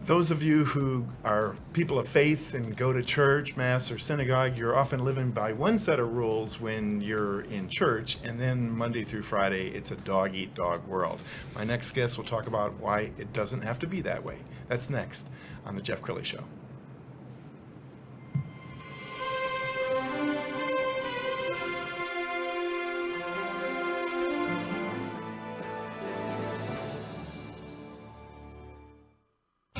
Those of you who are people of faith and go to church, mass, or synagogue, you're often living by one set of rules when you're in church, and then Monday through Friday, it's a dog-eat-dog world. My next guest will talk about why it doesn't have to be that way. That's next on The Jeff Crilley Show.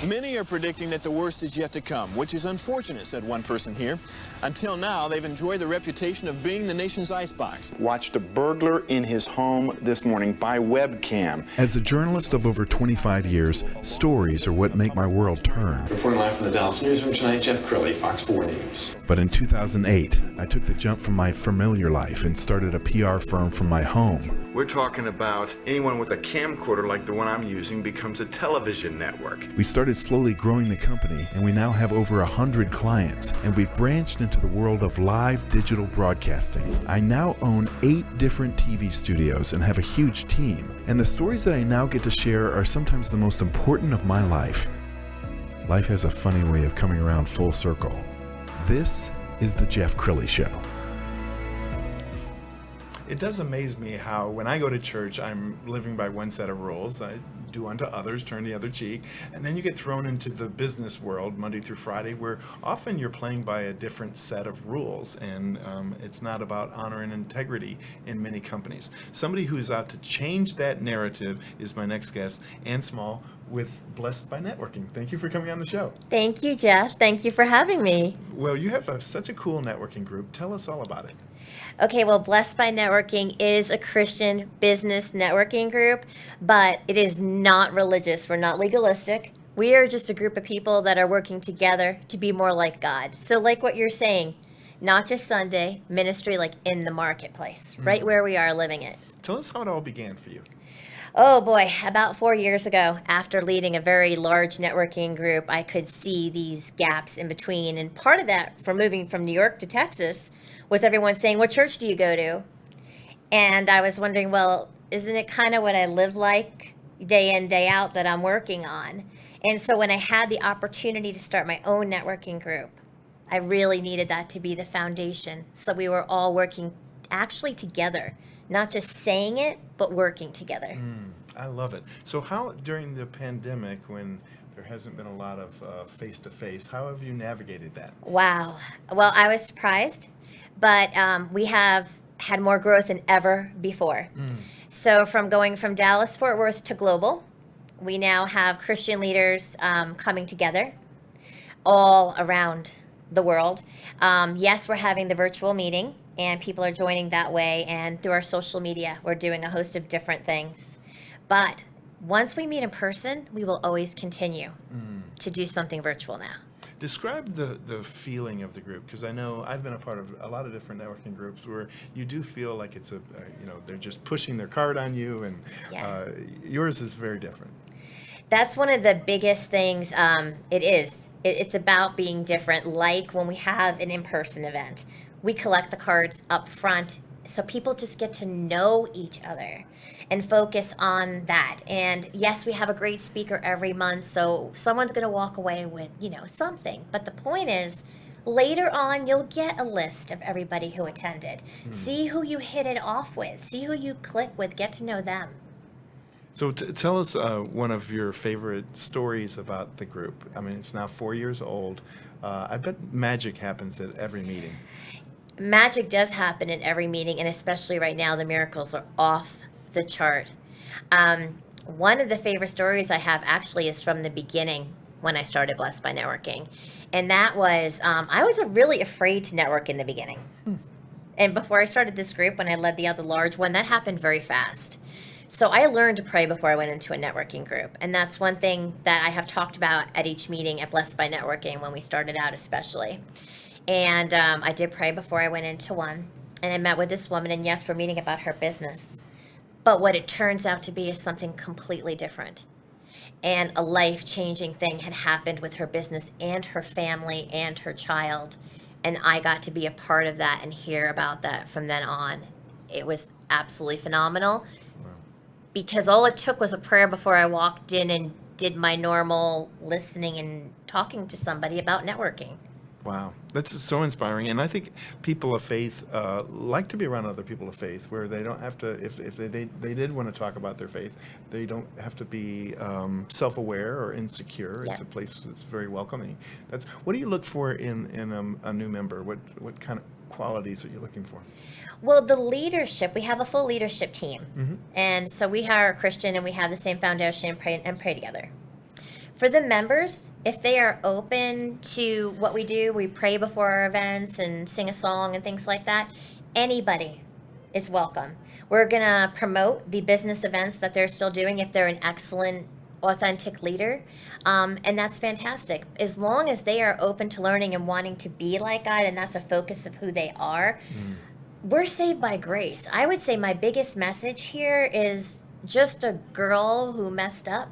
Many are predicting that the worst is yet to come, which is unfortunate, said one person here. Until now, they've enjoyed the reputation of being the nation's icebox. Watched a burglar in his home this morning by webcam. As a journalist of over 25 years, stories are what make my world turn. Reporting live from the Dallas newsroom tonight, Jeff Crilley, Fox 4 News. But in 2008, I took the jump from my familiar life and started a PR firm from my home. We're talking about anyone with a camcorder like the one I'm using becomes a television network. We started slowly growing the company, and we now have over 100 clients, and we've branched into the world of live digital broadcasting. I now own 8 different TV studios and have a huge team, and the stories that I now get to share are sometimes the most important of my life. Life has a funny way of coming around full circle. This is The Jeff Crilley Show. It does amaze me how when I go to church, I'm living by one set of rules. I do unto others, turn the other cheek. And then you get thrown into the business world Monday through Friday, where often you're playing by a different set of rules. And it's not about honor and integrity in many companies. Somebody who's out to change that narrative is my next guest, Ann Small with Blessed by Networking. Thank you for coming on the show. Thank you, Jeff. Thank you for having me. Well, you have such a cool networking group. Tell us all about it. Okay, well, Blessed by Networking is a Christian business networking group, but it is not religious. We're not legalistic. We are just a group of people that are working together to be more like God. So like what you're saying, not just Sunday, ministry like in the marketplace, right where we are living it. Tell us how it all began for you. Oh boy, about 4 years ago, after leading a very large networking group, I could see these gaps in between. And part of that, from moving from New York to Texas, was everyone saying, what church do you go to? And I was wondering, well, isn't it kind of what I live like day in, day out that I'm working on? And so when I had the opportunity to start my own networking group, I really needed that to be the foundation. So we were all working actually together, not just saying it, but working together. I love it. So how, during the pandemic, when there hasn't been a lot of face-to-face, how have you navigated that? Wow. Well, I was surprised, but we have had more growth than ever before. So from going from Dallas, Fort Worth to global, we now have Christian leaders coming together all around the world. Yes, we're having the virtual meeting, and people are joining that way, and through our social media, we're doing a host of different things. But once we meet in person, we will always continue to do something virtual now. Describe the feeling of the group, because I know I've been a part of a lot of different networking groups where you do feel like it's they're just pushing their card on you, and yours is very different. That's one of the biggest things. It's about being different. Like when we have an in-person event, we collect the cards up front so people just get to know each other and focus on that. And yes, we have a great speaker every month, so someone's going to walk away with, something. But the point is, later on, you'll get a list of everybody who attended. See who you hit it off with. See who you click with. Get to know them. So tell us one of your favorite stories about the group. I mean, it's now 4 years old. I bet magic happens at every meeting. Magic does happen in every meeting, and especially right now, the miracles are off the chart. One of the favorite stories I have actually is from the beginning when I started Blessed by Networking. And that was, I was really afraid to network in the beginning. And before I started this group, when I led the other large one, that happened very fast. So I learned to pray before I went into a networking group. And that's one thing that I have talked about at each meeting at Blessed by Networking when we started out especially. And I did pray before I went into one. And I met with this woman, and yes, we're meeting about her business. But what it turns out to be is something completely different. And a life-changing thing had happened with her business and her family and her child. And I got to be a part of that and hear about that from then on. It was absolutely phenomenal. Wow. Because all it took was a prayer before I walked in, and did my normal listening and talking to somebody about networking. Wow, that's so inspiring. And I think people of faith like to be around other people of faith, where they don't have to, if they did want to talk about their faith, they don't have to be self-aware or insecure. Yeah. It's a place that's very welcoming. What do you look for in a new member? What kind of qualities are you looking for? Well, the leadership, we have a full leadership team. And so we are Christian and we have the same foundation and pray together. For the members, if they are open to what we do, we pray before our events and sing a song and things like that, anybody is welcome. We're going to promote the business events that they're still doing if they're an excellent, authentic leader. And that's fantastic. As long as they are open to learning and wanting to be like God, and that's a focus of who they are, we're saved by grace. I would say my biggest message here is just a girl who messed up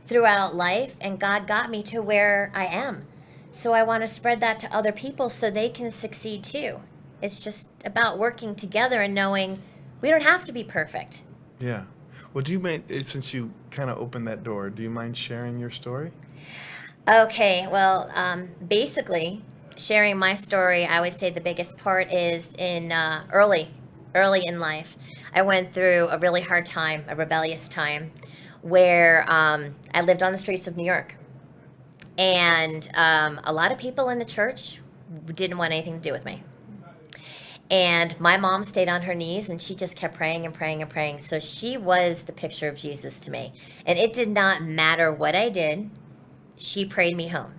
throughout life, and God got me to where I am. So I want to spread that to other people so they can succeed too. It's just about working together and knowing we don't have to be perfect. Yeah. Well, do you mind, since you kind of opened that door, do you mind sharing your story? Okay, well, basically, sharing my story, I would say the biggest part is in early in life. I went through a really hard time, a rebellious time, where I lived on the streets of New York. And a lot of people in the church didn't want anything to do with me. And my mom stayed on her knees and she just kept praying and praying and praying. So she was the picture of Jesus to me. And it did not matter what I did, she prayed me home.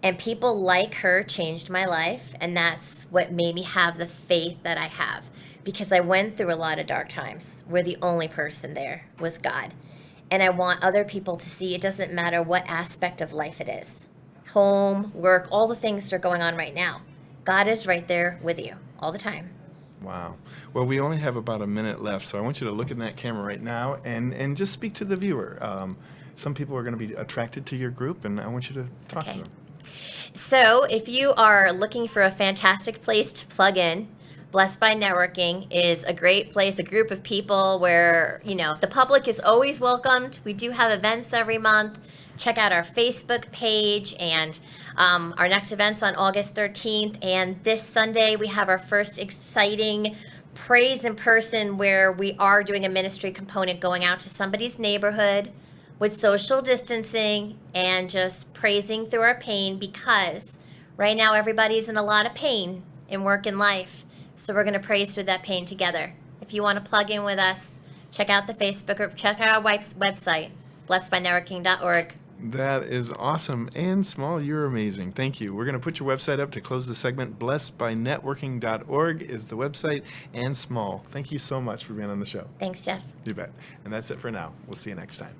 And people like her changed my life. And that's what made me have the faith that I have. Because I went through a lot of dark times where the only person there was God. And I want other people to see it doesn't matter what aspect of life it is. Home, work, all the things that are going on right now. God is right there with you all the time. Wow. Well, we only have about a minute left, so I want you to look in that camera right now and just speak to the viewer. Some people are going to be attracted to your group, and I want you to talk to them. So if you are looking for a fantastic place to plug in, Blessed by Networking is a great place, a group of people where, the public is always welcomed. We do have events every month. Check out our Facebook page, and our next event's on August 13th. And this Sunday, we have our first exciting praise in person where we are doing a ministry component going out to somebody's neighborhood with social distancing and just praising through our pain, because right now everybody's in a lot of pain in work and life. So we're going to praise through that pain together. If you want to plug in with us, check out the Facebook group, check out our website, blessedbynetworking.org. That is awesome. And Small, you're amazing. Thank you. We're going to put your website up to close the segment. Blessedbynetworking.org is the website. And Small, thank you so much for being on the show. Thanks, Jeff. You bet. And that's it for now. We'll see you next time.